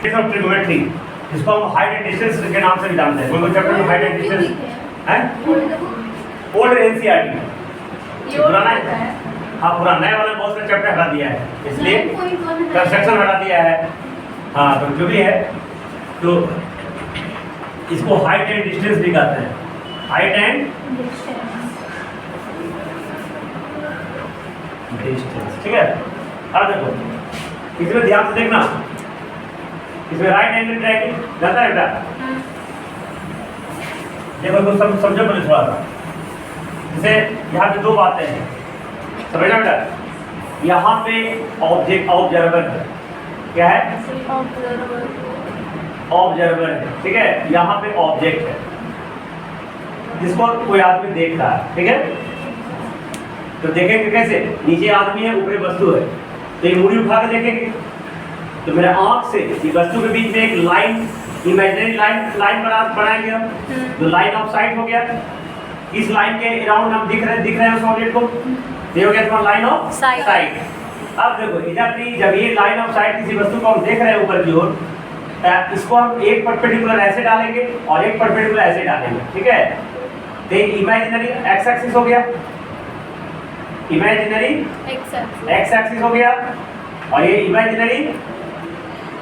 Trigonometry, जिसको हम height and distance के नाम से भी जानते हैं। कोई चैप्टर में हाइट एंड डिस्टेंस है, ओल्ड एनसीईआरटी पुराना है। हाँ, पुराना नया वाला बहुत सारे चैप्टर हटा दिया है, इसलिए कंस्ट्रक्शन हटा दिया है। हाँ, तो जो भी है, तो इसको हाइट एंड डिस्टेंस भी कहते हैं, हाइट एंड डिस्टेंस। ठीक है, अब देखो इसमें ध्यान से देखना, इसमें राइट एंगल ट्रायंगल जाता है बेटा। देखो तो समझो पहले थोड़ा सा, जैसे यहाँ पे दो बातें हैं, समझना बेटा। यहाँ पे ऑब्जेक्ट ऑब्जर्वर है, क्या है? ऑब्जर्वर है, ठीक है। यहाँ पे ऑब्जेक्ट है जिसको कोई आदमी देख रहा है, ठीक है। तो देखेंगे कैसे? नीचे आदमी है, ऊपर वस्तु है, तो ये मूड़ी उठा के देखेंगे, तो मेरे आंख से ये वस्तु के बीच में एक लाइन, इमेजिनरी लाइन बनाएंगे हम, तो लाइन ऑफ साइट हो गया। इस लाइन के अराउंड हम दिख रहे हैं उस ऑब्जेक्ट को, ये हो गया तुम्हारा लाइन ऑफ साइट। अब देखो इधर जब ये लाइन ऑफ साइट किसी वस्तु को हम देख रहे हैं ऊपर की ओर, इसको हम एक परपेंडिकुलर ऐसे डालेंगे और एक परपेंडिकुलर ऐसे डालेंगे, ठीक है। तो इमेजिनरी एक्स एक्सिस हो गया, इमेजिनरी एक्स एक्सिस हो गया, और ये इमेजिनरी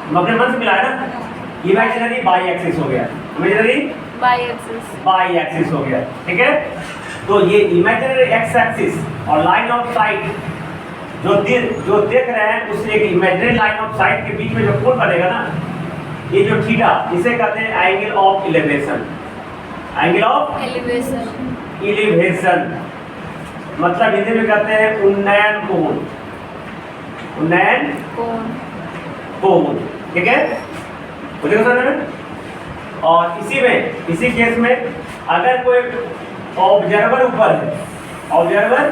अपने मन से मिलाया ना, इमेजिनरी बाई एक्सिस हो गया, इमेजिनरी बाई एक्सिस हो गया, ठीक है। तो ये इमेजिनरी एक्स एक्सिस और लाइन ऑफ साइट जो देख रहे हैं, उस एक इमेजिनरी लाइन ऑफ साइट के बीच में जो कोण बनेगा ना, ये जो थीटा, इसे कहते हैं angle of elevation. Angle of elevation मतलब हिंदी में कहते हैं उन्नयन कोण, उन्नयन कोण, ठीक है। मुझे समझ में। और इसी केस में अगर कोई ऑब्जर्वर ऊपर है, ऑब्जर्वर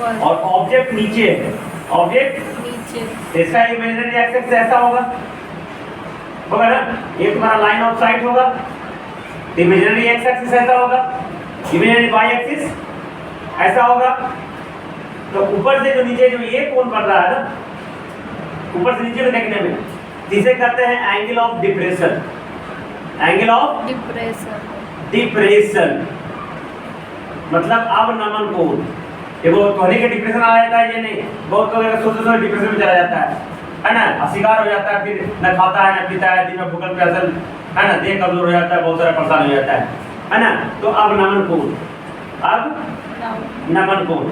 और ऑब्जेक्ट नीचे है, ऑब्जेक्ट नीचे, इसका इमेजिनरी एक्सिस ऐसा होगा ना, ये तुम्हारा लाइन ऑफ साइट होगा, इमेजिनरी एक्स एक्सिस ऐसा होगा, इमेजिनरी वाई एक्सिस ऐसा होगा। तो ऊपर से जो नीचे जो ये कोण बन रहा है ना, ऊपर से नीचे को देखने में, जिसे कहते हैं angle of depression, angle of depression मतलब अवनमन कोण। देखो धोनी के डिप्रेशन आ जाता है, ये नहीं, बहुत लोग सोचते डिप्रेशन में चला जाता है ना, शिकार हो जाता है, फिर न खाता है न पीता है, दिन में भूखल प्यासल है ना, देह कमजोर हो जाता है, बहुत सारा परेशान हो जाता है ना। तो अब नमन कोण, अब नमन कोण,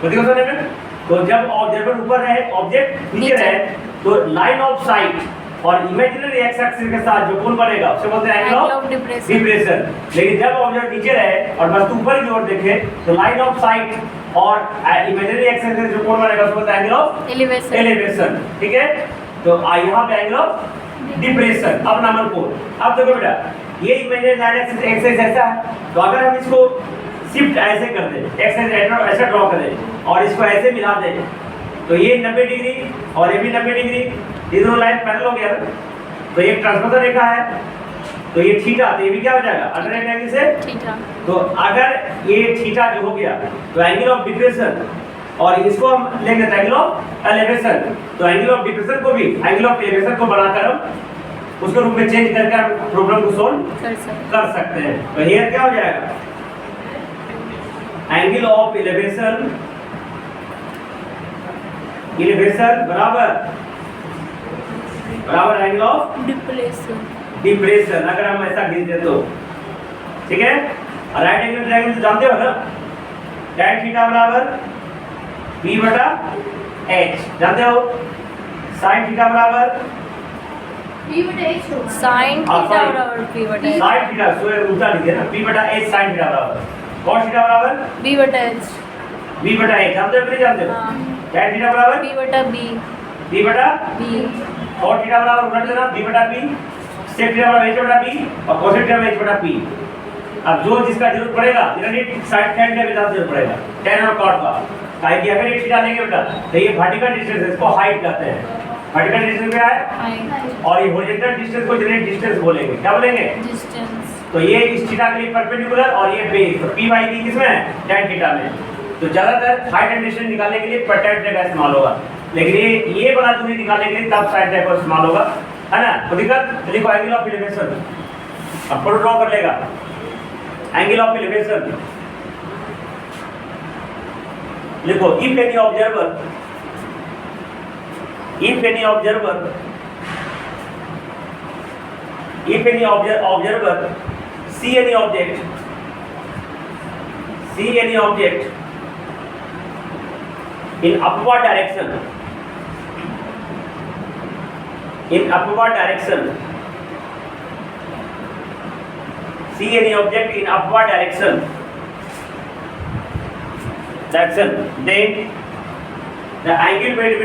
तो देखो सुनने में, तो जब ऑब्जर्वर ऊपर रहे, ऑब्जेक्ट नीचे रहे, तो लाइन ऑफ साइट और इमेजिनरी एक्स एक्सिस के साथ जो कोण बनेगा उसे बोलते हैं एंगल ऑफ डिप्रेशन। लेकिन जब ऑब्जेक्ट नीचे रहे और वस्तु ऊपर की ओर देखे, तो लाइन ऑफ साइट और इमेजिनरी एक्स एक्सिस जो कोण बनेगा उसे बोलते हैं एंगल ऑफ एलिवेशन, ठीक है। तो यहाँ पे एंगल ऑफ डिप्रेशन, अब नमन कोण। अब देखो बेटा, ये इमेजिनरी लाइन एक्सिस ऐसा है, तो अगर हम इसको शिफ्ट ऐसे कर दें, एक्सिस ऐसा ड्रॉ करें और इसको ऐसे मिला दें, तो ये 90 डिग्री और ये भी 90 डिग्री, ये दोनों लाइन पैरेलल हो गया ना, तो ये ट्रांसवर्सल रेखा है, तो ये थीटा, तो ये भी क्या हो जाएगा अल्टरनेट एंगल से थीटा। तो अगर ये थीटा जो हो गया, तो एंगल ऑफ डिप्रेशन, और इसको हम लेंगे एंगल ऑफ एलिवेशन, तो एंगल ऑफ डिप्रेशन को भी एंगल ऑफ एलिवेशन को बनाकर हम उसके रूप में चेंज करके हम प्रॉब्लम को सॉल्व कर सकते हैं। तो हियर क्या हो जाएगा, एंगल ऑफ एलिवेशन बराबर एंगल ऑफ डिप्रेशन, अगर हम ऐसा खींच दे तो, ठीक है। राइट एंगल ट्रायंगल जानते हो ना, tan थीटा बराबर b बटा h, जानते हो। sin थीटा बराबर b बटा h, sin थीटा बराबर p बटा h, sin थीटा सो उल्टा लिखे ना, b बटा h sin थीटा बराबर cos थीटा बराबर b बटा h, b बटा h, जानते हो कि नहीं जानते हो। tan थीटा बराबर b बटा b, b बटा b, cos थीटा बराबर उलट देना, b बटा p, sec थीटा बराबर h बटा p और cos थीटा बराबर h बटा p। अब जो जिसका जरूरत पड़ेगा, जनरली साइड tan का भी जरूरत पड़ेगा, tan और cot का, काहे कि अगर ये थीटा लेंगे बेटा, तो ये वर्टिकल डिस्टेंस है, इसको हाइट कहते हैं। वर्टिकल डिस्टेंस क्या है, और ये हॉरिजॉन्टल डिस्टेंस को जनरली डिस्टेंस बोलेंगे, क्या बोलेंगे, डिस्टेंस। तो ये इस थीटा के लिए परपेंडिकुलर और ये बेस, तो p बाई b किसमें है, tan थीटा में। तो ज्यादातर हाइट एंड डिस्टेंस निकालने के लिए tan का इस्तेमाल होगा, लेकिन ये बड़ा दूरी निकालने के लिए तब sin का इस्तेमाल होगा। है ना? तो दिक्कत लिखो एंगल ऑफ एलिवेशन, अब फोटो ड्रॉ कर लेगा एंगल ऑफ एलिवेशन। लिखो if any observer see any object in upward direction see any object in upward direction then the angle made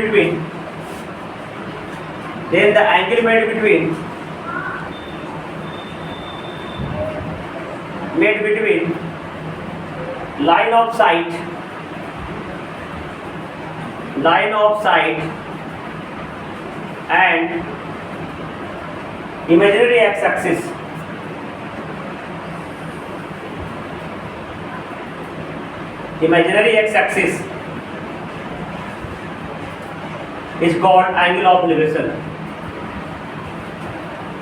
between line of sight and imaginary x-axis is called angle of elevation.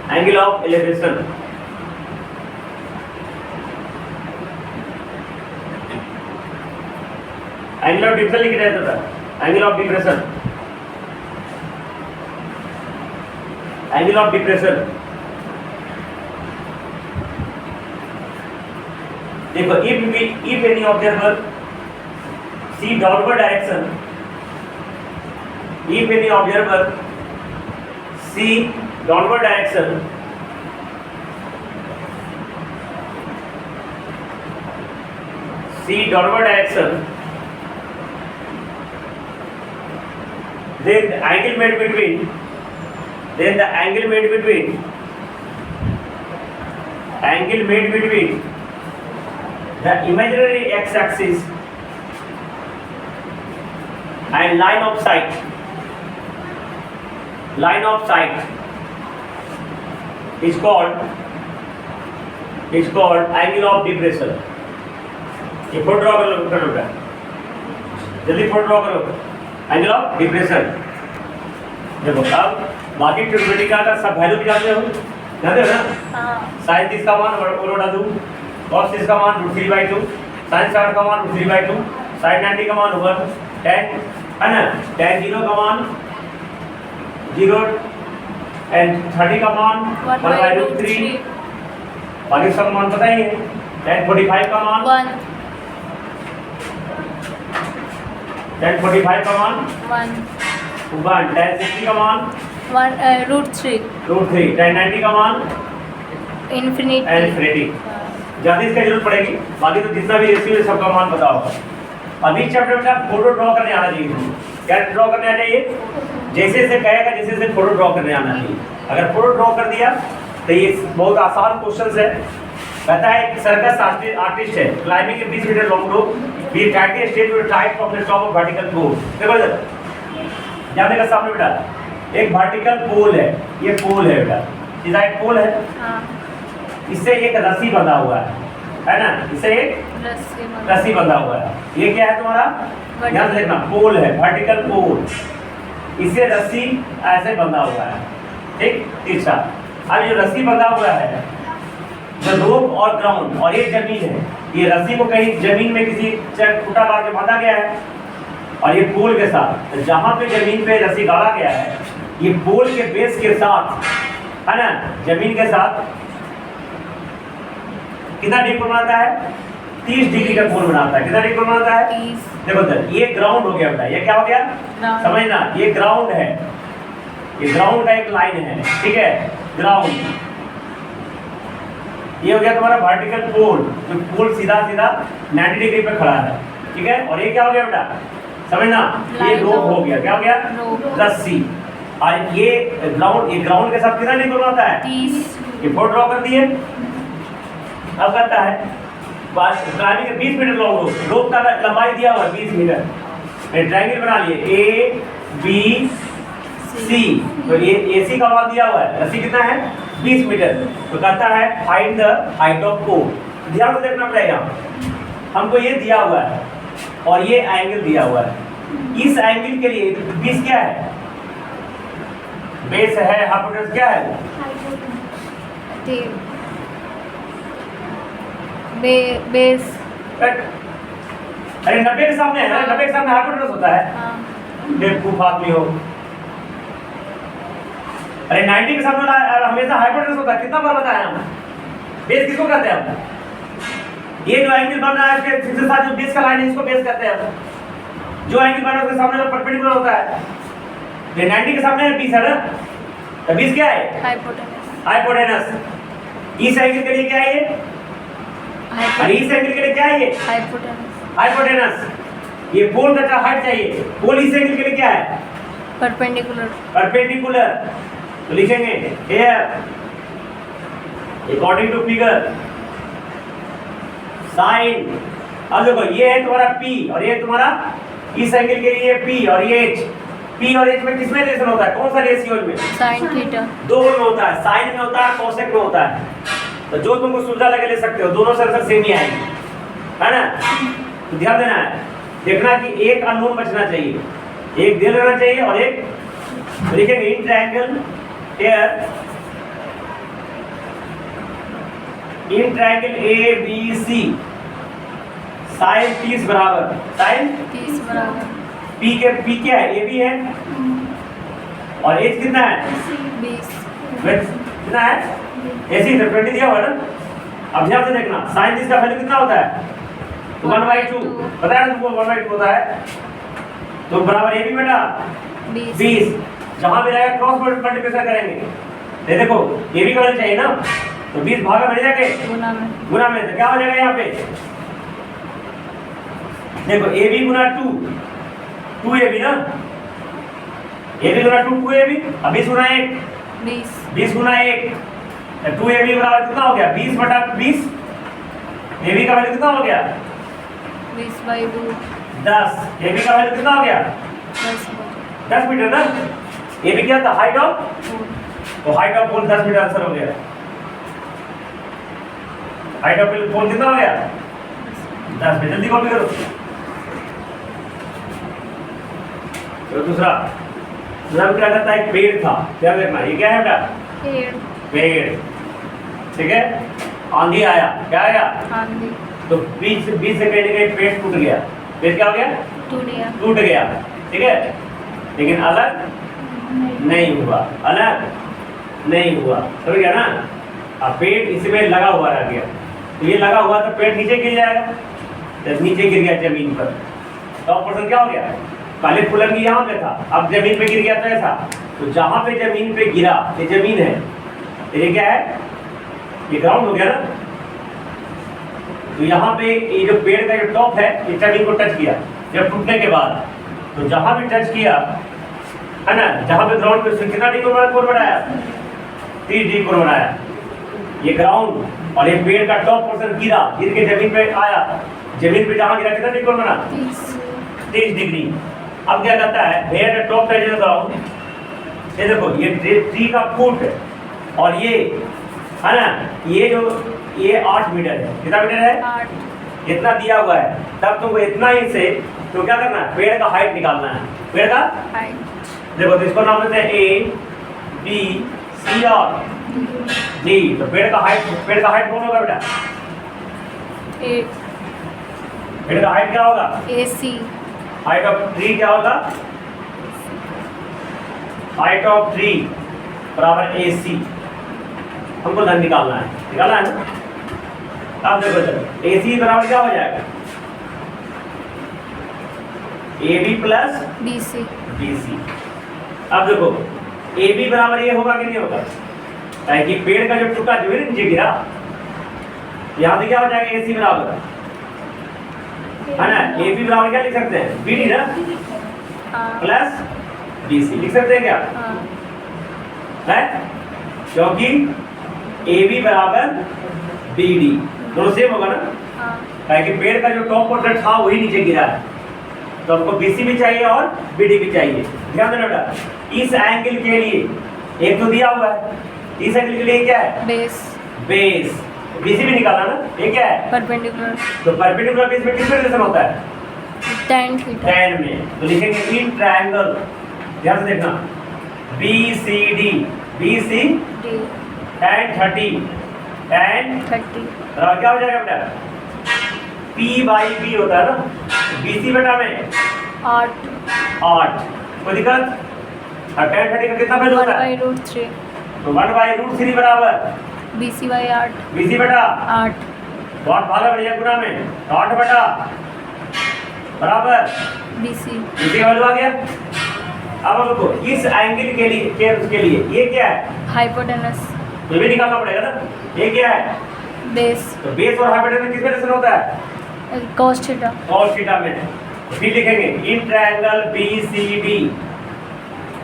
Angle of elevation. Angle of depression लिख रहे थे, angle of depression. Angle of depression. देखो if any observer see downward direction, if any observer see downward direction, then the angle made between the imaginary x-axis and line of sight is called angle of depression. ये photo draw कर लो बेटा, जल्दी photo draw करो angle of depression. देखो अब बाकी trigonometry का सब वैल्यू जानते हो ना? हाँ। sin 30 का मान उड़ा दूं, cos 30 का मान √3/2, sin 60 का मान √3/2, sin 90 का मान 1, tan है ना, tan 0 का मान 0 and 30 का मान 1/√3, बाकी सब मान पता ही है। tan 45 का मान 1, tan 45 का मान 1, tan 60 का मान √3, tan 90 का मान infinity। ज्यादा इसका जरूरत पड़ेगी, बाकी तो जितना भी रेशियो है सबका मान पता होगा। अभी चैप्टर में आप फोटो ड्रॉ करने आना चाहिए। क्या ड्रॉ करने आना चाहिए? जैसे जैसे कहेगा जैसे फोटो ड्रॉ करने आना चाहिए। अगर फोटो ड्रॉ कर दिया तो ये बहुत आसान क्वेश्चन है। कहता है एक सर्कस आर्टिस्ट है, climbing a 20 metre long rope, he tried to stay to the type of the top of vertical pole. देखो यहाँ देखो सामने बेटा एक वर्टिकल पोल है, ये पोल है बेटा, सीधा एक पोल है, इससे एक रस्सी बंधा हुआ है ना, इससे एक रस्सी बंधा हुआ है। ये क्या है तुम्हारा? ध्यान से देखना, पोल है, वर्टिकल पोल, इससे रस्सी ऐसे बंधा हुआ है, ठीक तिरछा। अब ये रस्सी बंधा हुआ है, जो रोप और ग्राउंड और ये जमीन है, ये रस्सी को कहीं जमीन में किसी खूंटा गाड़ के बांधा गया है, और ये पोल के साथ जहाँ पे जमीन पे रस्सी गाड़ा गया है, ये पोल के बेस के साथ है ना, जमीन के साथ कितना डीप बनाता है? 30 डिग्री का कोण बनाता है। कितना डीप बनाता है? 30। देखो सर ये ग्राउंड हो गया बेटा, ये क्या हो गया समझना, ये ग्राउंड है, ये ग्राउंड का एक लाइन है, ठीक है, ग्राउंड। ये हो गया तुम्हारा वर्टिकल पोल, जो पोल सीधा 90 डिग्री पे खड़ा है, ठीक है। और ये क्या हो गया बेटा समझना, ये रोप हो गया, क्या हो गया? रस्सी। और ये ग्राउंड के साथ कितना डीप बनाता है? 30। ये फोटो ड्रॉ कर दिए। अब कहता है क्लाइंबिंग 20 मीटर लॉन्ग रोप का लंबाई दिया हुआ है 20 मीटर। ट्रायंगल बना लिए ए बी सी, तो ये AC का मान दिया हुआ है, रस्सी कितना है? 20 मीटर। तो कहता है फाइंड द हाइट ऑफ पोल। ध्यान से देखना पड़ेगा, हमको ये दिया हुआ है और ये एंगल दिया हुआ है। इस एंगल के लिए 20 क्या है? बेस है, हाइपोटेनस क्या है? ते बेस। कट। अरे 90 के सामने है ना, 90 के सामने हाइपोटेनस होता है। हाँ बेवकूफ आदमी हो। अरे 90 के सामने हमेशा हाइपोटेनस होता है। कितना बार बताया हम? बेस किसको कहते हैं हम? ये जो एंगल बन रहा है इसके साथ जो बेस का लाइन है इसको बेस कहते हैं हम। जो एंगल बन रहा है उसके सामने जो परपेंडिकुलर होता है, ये 90 के सामने 20 है ना, तो 20 क्या है? हाइपोटेनस। हाइपोटेनस। इस एंगल के लिए क्या है ये? और इस एंगल के लिए क्या है ये? हाइपोटेनस। हाइपोटेनस। ये पोल का हाइट चाहिए। पोल इस एंगल के लिए क्या है? परपेंडिकुलर। परपेंडिकुलर। तो लिखेंगे here according to figure sin। अब देखो ये है तुम्हारा P और ये तुम्हारा इस एंगल के लिए P और ये H। P और H में किसमें रिलेशन होता है? कौन सा रेशियो में? Sine theta. दोनों में होता है, साइन में होता है, कोसेक में होता है। तो जो तुमको सुविधा लगे ले सकते हो, दोनों से आंसर सेम ही आएगी, है ना? तो ध्यान देना है, देखना कि एक अननोन बचना चाहिए, एक दे लेना चाहिए और एक लिखेंगे in triangle here in triangle A B C sine 30 बराबर साइन 30 बराबर पी क्या है? ए बी है और एच कितना है? 20। कितना है? ऐसी 20 दिया हुआ है ना। अब ध्यान से देखना, साइन 30 का वैल्यू कितना होता है? 1/2 पता है तुमको? 1/2 होता है। तो बराबर ए बी बेटा 20। जहां भी रहेगा क्रॉस मल्टीप्लिकेशन करेंगे। ये देखो ए बी का वैल्यू चाहिए ना, तो 20 भागा में जाके गुना में, तो क्या हो जाएगा यहाँ पे? देखो A B Guna 2 A B ना, A B Guna 2 A B. अब 20 गुना 1 20 गुना 1 2 ए बी बराबर कितना हो गया? 20/20। ए बी का वैल्यू कितना हो गया? 20/2 10। ए बी का वैल्यू कितना हो गया? 10 मीटर ना। ए बी क्या था? हाइट ऑफ, तो height of pole 10 metre answer हो गया। हाइट ऑफ पोल कितना हो गया? 10 मीटर। जल्दी कॉपी करो। तो दूसरा क्या कहता है? एक पेड़ था। क्या देखना, ये क्या है बेटा? पेड़। ठीक है। आंधी आया, क्या आया? आंधी। तो 20 सेकंड के पेड़ टूट गया। पेड़ क्या हो गया? टूट गया। ठीक है, लेकिन अलग नहीं हुआ, अलग नहीं हुआ, समझ गया ना? अब पेड़ इसमें लगा हुआ रह गया, तो ये लगा हुआ तो पेड़ नीचे गिर जाएगा। तो नीचे गिर गया जमीन पर, तो ऑपरेशन क्या हो गया? पहले फुलंगी यहाँ पे था, अब जमीन पे गिर गया तो ऐसा। तो जहां पे जमीन पे गिरा, ये जमीन है, ये क्या है? ये ग्राउंड हो गया ना। तो यहाँ पे ये जो पेड़ का जो टॉप है, ये जमीन को टच किया जब टूटने के बाद। तो जहां भी टच किया है ना, जहां पे ग्राउंड पे कितना डी कोण बनाया? 30 डी कोण बनाया। ये ग्राउंड और ये पेड़ का टॉप पोर्शन गिरा, गिर के जमीन पे आया। जमीन पे जहां गिरा कितना डी कोण बना? 30 डिग्री। अब क्या कहता है? Here the top touch the ground. ये देखो, ये ट्री का फुट और ये है ना, ये जो ये 8 मीटर है। कितना मीटर है? 8। इतना दिया हुआ है। तब तुमको इतना ही से तो क्या करना है? पेड़ का हाइट निकालना है। पेड़ का हाइट। देखो, तो इसको नाम देते हैं ए बी सी और डी। तो पेड़ का हाइट कौन होगा बेटा? पेड़ का हाइट क्या होगा? AC। हाइट ऑफ ट्री क्या होगा? हाइट ऑफ ट्री बराबर AC। हमको धन निकालना है, निकालना है ना। अब देखो चलो, AC बराबर क्या हो जाएगा? AB plus BC। अब देखो AB बराबर ये होगा कि नहीं होगा? कि पेड़ का जो टुकड़ा जो है नीचे गिरा, यहाँ से क्या हो जाएगा? AC बराबर है ना। AB बराबर क्या लिख सकते हैं? BD ना प्लस BC लिख सकते हैं क्या? है, क्योंकि AB बराबर BD दोनों सेम होगा ना। कि पेड़ का जो टॉप पोर्शन था वही नीचे गिरा है, तो हमको BC भी चाहिए और BD भी चाहिए। ध्यान देना बेटा, इस एंगल के लिए एक तो दिया हुआ है, इस एंगल के लिए क्या है? बेस। BC भी निकाला ना, ये क्या है? परपेंडिकुलर। तो परपेंडिकुलर बेस में किस में रिलेशन होता है? tan theta. tan में। तो लिखेंगे इन ट्रायंगल, ध्यान से देखना, BCD BC D tan 30 tan 30 बराबर क्या हो जाएगा बेटा P/B होता है ना BC बेटा में 8 8 कोई दिक्कत और tan 30 का कितना वैल्यू 1 होता by है root 3 तो 1/√3 बराबर BC by 8 BC बेटा 8 तो 8 भागा बढ़िया गुना में तो 8 बेटा बराबर BC BC का वैल्यू आ गया अब हमको इस एंगल के लिए उसके लिए ये क्या है hypotenuse ये भी निकालना पड़ेगा ना ये क्या है base तो बेस और हाइपोटेनस किस में होता है cos theta cos थीटा में फिर लिखेंगे इन ट्रायंगल BCD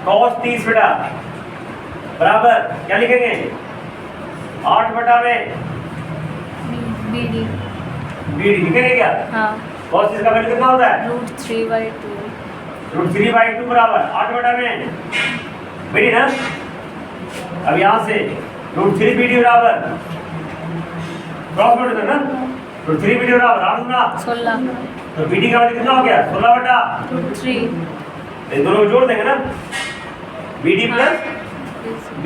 cos 30 बेटा बराबर क्या लिखेंगे 8 बटा में BD BD लिखेंगे क्या हाँ cos 30 का वैल्यू कितना होता है root 3 by 2 √3/2 बराबर 8 बटा में BD ना अब यहाँ से √3 BD बराबर क्रॉस मल्टीप्लाई ना √3 BD बराबर 8 गुना 16 तो BD का वैल्यू कितना हो गया 16 बटा root 3 इन दोनों को जोड़ देंगे ना BD प्लस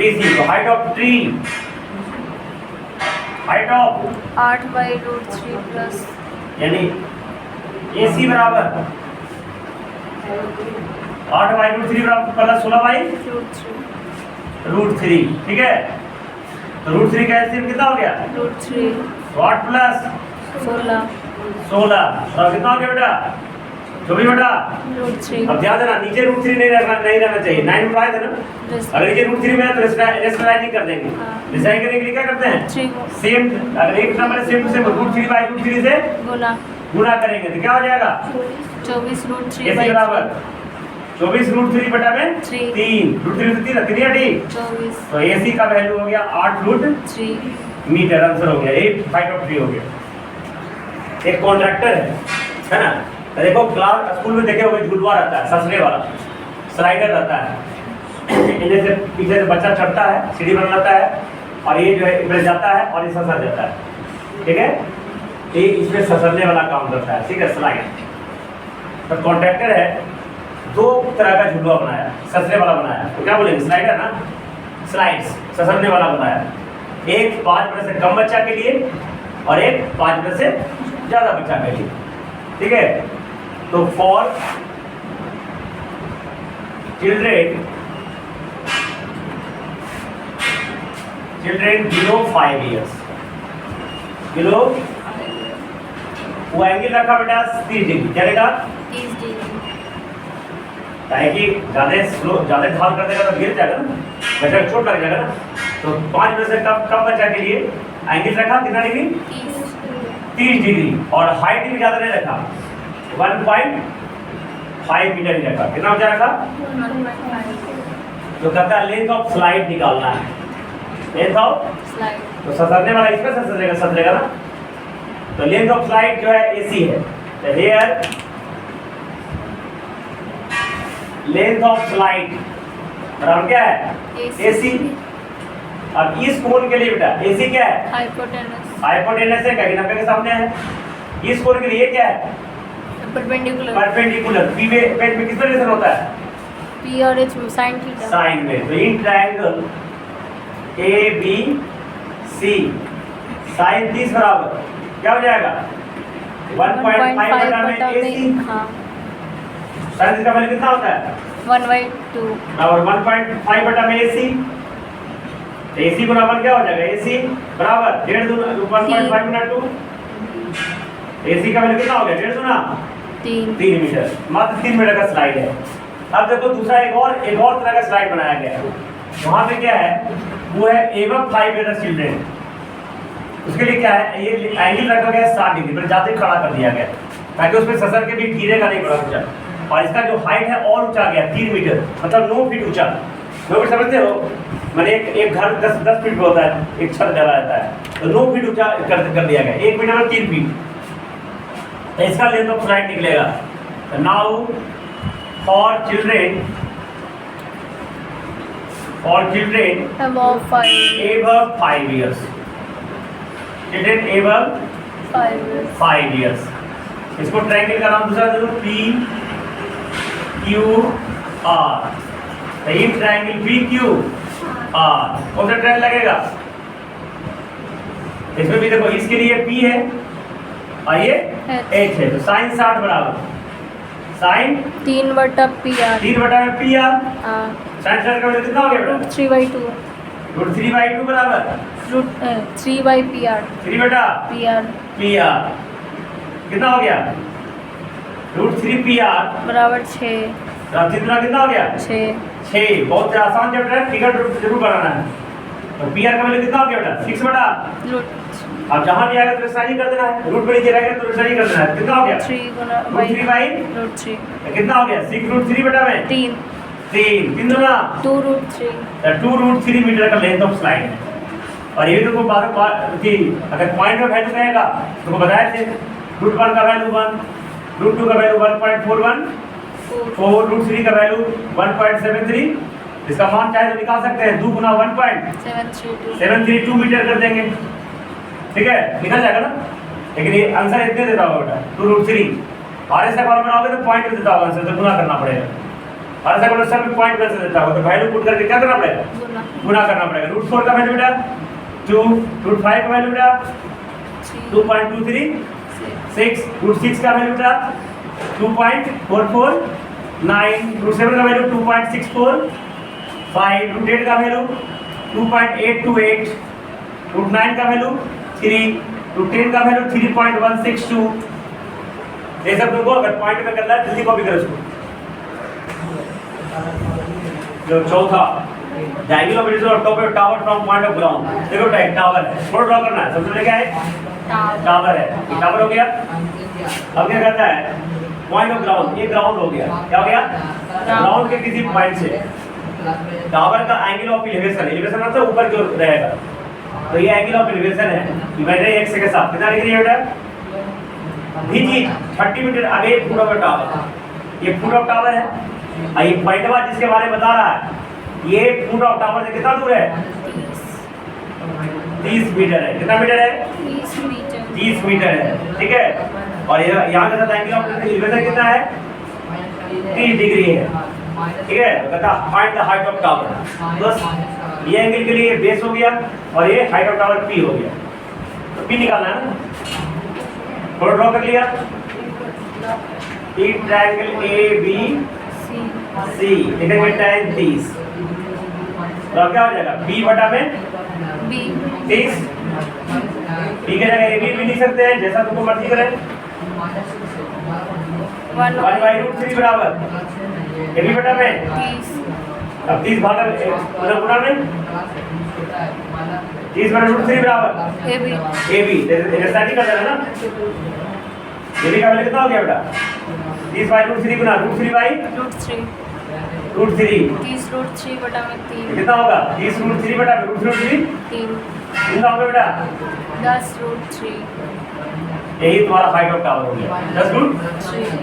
BC तो height of tree height of 8 by root 3 plus यानी AC बराबर 8/√3 बराबर प्लस 16/√3 root 3 ठीक है तो √3 का एलसीएम कितना हो गया root 3 तो 8 प्लस 16 16 और कितना हो गया बेटा 24 बेटा root 3 अब ध्यान देना नीचे √3 नहीं रहना चाहिए 9 में आए थे ना Rest- अगर नीचे √3 में है तो रेशनलाइजिंग कर देंगे हाँ। डिजाइन करने के लिए क्या करते हैं 3 को सेम अगर एक नंबर सेम टू सेम √3/√3 से गुना गुना करेंगे तो क्या हो जाएगा 24 root 3 AC by बराबर 24 √3 बटा में 3 3 √3 से 3 कितनी हटी 24 तो AC का वैल्यू हो गया 3 8√मीटर आंसर हो गया 8/3 हो गया एक कॉन्ट्रैक्टर है ना तो देखो क्लास स्कूल में देखे होंगे झूलवा रहता है ससरे वाला स्लाइडर रहता है इन्हें से पीछे से बच्चा चढ़ता है सीढ़ी बनाता है और ये जो है इधर जाता है और ये ससर जाता है ठीक है ये इसमें ससरने वाला काम करता है ठीक है स्लाइड तो कॉन्ट्रैक्टर है दो तरह का झुलवा बनाया ससरे वाला बनाया तो क्या बोलेंगे स्लाइडर ना स्लाइड्स ससरने वाला बनाया एक 5 मिनट से कम बच्चा के लिए और एक 5 मिनट से ज़्यादा बच्चा के लिए ठीक है तो for children below 5 years below वो एंगल रखा बेटा 30 डिग्री क्या रहेगा 30 degree ताकि ज़्यादा स्लो ज़्यादा ढाल कर देगा तो गिर जाएगा ना बच्चा को चोट लग जाएगा ना तो 5 मिनट से कम बच्चा के लिए एंगल रखा कितना डिग्री 30 डिग्री और हाइट भी ज़्यादा नहीं रखा 1.5 मीटर ही रखा कितना ऊंचा रखा 1.5 तो कहता है लेंथ ऑफ स्लाइड निकालना है लेंथ ऑफ slide तो ससरने वाला इसमें ससरेगा ना तो लेंथ ऑफ स्लाइड जो है AC है तो हियर लेंथ ऑफ स्लाइड बराबर क्या है AC अब इस कोण के लिए बेटा AC क्या है hypotenuse हाइपोटेनस है क्या कि 90 के सामने है इस कोण के लिए क्या है perpendicular परपेंडिकुलर P में किस रिलेशन होता है P और H में sin theta साइन में तो इन ट्रायंगल ABC साइन 30 बराबर क्या हो जाएगा 1.5 बटा में AC हाँ साइन का वैल्यू कितना होता है 1/2 और 1.5 बटा में AC तो AC गुना 1 क्या हो जाएगा AC बराबर 1.5 गुना 2 AC का वैल्यू कितना हो गया 1.5 गुना 3 मीटर मात्र 3 मीटर का स्लाइड है अब देखो दूसरा एक और तरह का स्लाइड बनाया गया है वहाँ पे क्या है वो है एवं 5 मीटर चिल्ड्रेन उसके लिए क्या है ये एंगल रखा गया 60 डिग्री पर जाते खड़ा कर दिया गया ताकि उसमें ससर के भी गिरेगा नहीं बड़ा ऊंचा और इसका जो हाइट है और ऊंचा गया 3 मीटर मतलब 9 फीट ऊंचा 9 फीट समझते हो मैंने एक घर 10 फीट पे होता है एक छत डाला रहता है तो 9 फीट ऊंचा कर दिया गया 1 मीटर में 3 फीट तो इसका लेंथ ऑफ स्लाइड निकलेगा now for children above 5 above 5 years children above 5 years 5 years इसको ट्रायंगल का नाम दूसरा दे दो P Q R if triangle P Q R कौन सा ट्रायंगल लगेगा? इसमें भी देखो इसके लिए पी है और ये एच है, तो साइन 60 बराबर साइन 3/PR 3 में पी आर। हाँ साइन 60 का वैल्यू कितना हो गया बेटा? √3/2 √3/2 बराबर 3/PR 3 बेटा PR पी आर कितना हो गया? √3 पी आर बराबर 6 कितना हो गया? 6 बहुत आसान चैप्टर है, फिगर जरूर बनाना है। तो पी आर का वैल्यू कितना हो गया बेटा? 6 बटा √3 अब जहां भी आएगा तो रेशनल ही कर देना है, रूट पे नीचे रहेगा तो रेशनल ही कर देना है। कितना हो गया? गुना √3 बाई √3 कितना हो गया? 6 √3 बटा में 3 3 दूना 2√3 2√3 मीटर का लेंथ ऑफ स्लाइड है। और ये तुमको बात कि अगर पॉइंट का वैल्यू रहेगा तुमको बताया थे √1 का वैल्यू 1, √2 का वैल्यू 1.41, 4 √3 का वैल्यू 1.73। इसका मान चाहे तो निकाल सकते हैं, 2 गुना 1.732 मीटर कर देंगे, ठीक है, निकल जाएगा ना। लेकिन ये आंसर इतने देता होगा बेटा 2√3। और ऐसा कॉलम बनाओगे तो पॉइंट में देता होगा आंसर, तो गुना करना पड़ेगा। और ऐसा कॉलम सब में पॉइंट में से देता होगा तो वैल्यू पुट करके क्या करना पड़ेगा? गुना करना पड़ेगा। √4 का वैल्यू बेटा 2, √5 का वैल्यू बेटा 2.23, 6 √6 का वैल्यू बेटा 2.44, 9 √7 का वैल्यू 2.64, 5 √8 का वैल्यू 2.828, √9 का वैल्यू 3, √10 का वैल्यू 3.162। ये सब तुमको अगर पॉइंट में करना है जल्दी कॉपी करो इसको। जो चौथा diagonal of it top of tower from point of ground. देखो टावर है, फोटो ड्रॉ करना है। सबसे पहले क्या है? टावर है। ये टावर हो गया। अब क्या करना है? पॉइंट ऑफ ग्राउंड, ये ग्राउंड हो गया। क्या हो गया? ग्राउंड के किसी पॉइंट से टावर का एंगल ऑफ एलिवेशन, एलिवेशन मतलब ऊपर की ओर रहेगा, तो ये एंगल ऑफ एलिवेशन है इमेजिनरी एक्स के साथ कितना डिग्री है बेटा? भीजी 30 मीटर आगे फुट ऑफ टावर, ये फुट ऑफ टावर है। और ये पॉइंटवा जिसके बारे में बता रहा है ये फुट ऑफ टावर से कितना दूर है? 30 मीटर है। कितना मीटर है? 30 मीटर है, ठीक है। और यहाँ के साथ एंगल ऑफ एलिवेशन कितना है? 30 डिग्री है, ठीक है। कहता find the height of tower. बस ये एंगल के लिए बेस हो गया और ये हाइट ऑफ टावर पी हो गया। तो पी निकालना है ना, थोड़ा ड्रॉ कर लिया। एक ट्रायंगल ए बी सी लिखेंगे tan 30, तो क्या हो जाएगा? b बटा में 30। b के जगह ए बी भी लिख सकते हैं, जैसा तुमको मर्जी करें। 1/√3 बराबर ए बी बटा में 30। अब 30 भागा मतलब गुना में 30/√3 बराबर ए बी जैसा नहीं कर जाएगा ना। ए बी का वैल्यू कितना हो गया बेटा? 30/√3 गुना √3 30√3 बटा में 3 कितना होगा? 30√3 बटा में √3 कितना होगा बेटा? 10√3 यही तुम्हारा हाइट ऑफ टावर हो गया। 10√3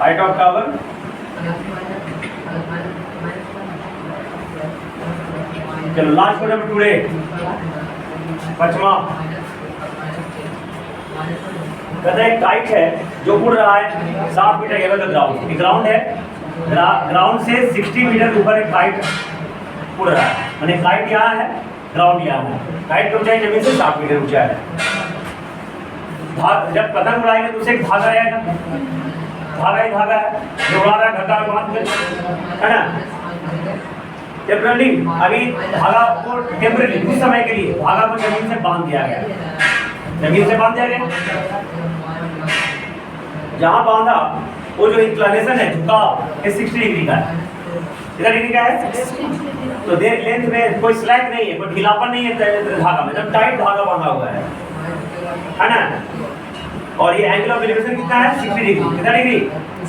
हाइट ऑफ टावर। चलो लास्ट क्वेश्चन टुडे, पांचवा। कहते हैं काइट है जो उड़ रहा है 7 metre above the ground. Ground है, ग्राउंड से 60 मीटर ऊपर एक काइट उड़ रहा है, माने काइट यहाँ है, ग्राउंड यहाँ है। काइट की ऊंचाई जमीन से 7 मीटर ऊंचा है। जब पतंग उड़ाएंगे तो उसे एक धागा आएगा, धागा ही धागा है जो उड़ा रहा है, घटा में बांध कर, है ना। टेम्पररी अभी धागा को टेम्पररी कुछ समय के लिए धागा को जमीन से बांध दिया गया, जमीन से बांध दिया गया। जहां बांधा वो जो इंक्लिनेशन है, झुकाव, ये 60 डिग्री का है। कितना डिग्री का है? तो देर लेंथ में कोई स्लैक नहीं है, कोई ढीलापन नहीं है धागा में, जब टाइट धागा बांधा हुआ है ना। और ये एंगल ऑफ एलिवेशन कितना है? 60 डिग्री। कितना डिग्री?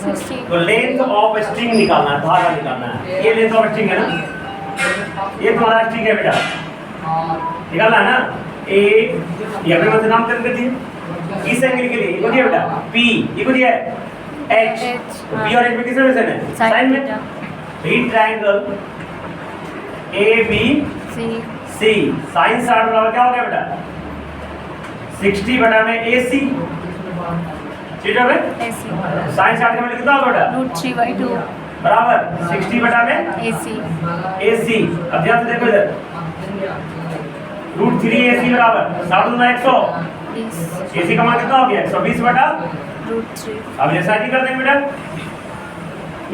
60। तो लेंथ ऑफ स्ट्रिंग निकालना है, धागा निकालना है। ये लेंथ ऑफ स्ट्रिंग है ना, ये तुम्हारा स्ट्रिंग है बेटा, निकालना है ना। ए ये अपने मन से नाम कर दिए। इस एंगल के लिए ये दिया बेटा P, ये दिया है H। तो P और H में किस रिलेशन है? साइन में। B triangle A B C sine 60 बराबर क्या हो गया बेटा? 60 बटा में AC, ठीक है AC साइन 60 का मतलब कितना होगा बेटा √3/2 बराबर 60 बटा में AC AC। अब ध्यान से देखो इधर √3 AC बराबर 60 गुना 100 20 AC का मान कितना हो गया 120 बटा √3 अब जैसा ही कर देंगे बेटा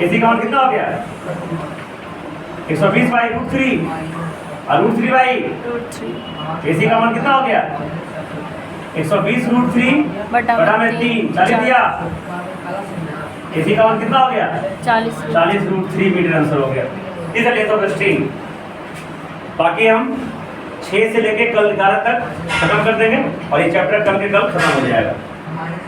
AC का मान कितना हो गया 120 बाई √3 और √3 बाई √3 AC का मान कितना हो गया 120 √3 बटा में 3 40 दिया AC का मान कितना हो गया 40 40 √3 मीटर आंसर हो गया। This is less of the string. बाकी हम 6 से लेके कल 11 तक खत्म कर देंगे और ये चैप्टर कल के कल खत्म हो जाएगा।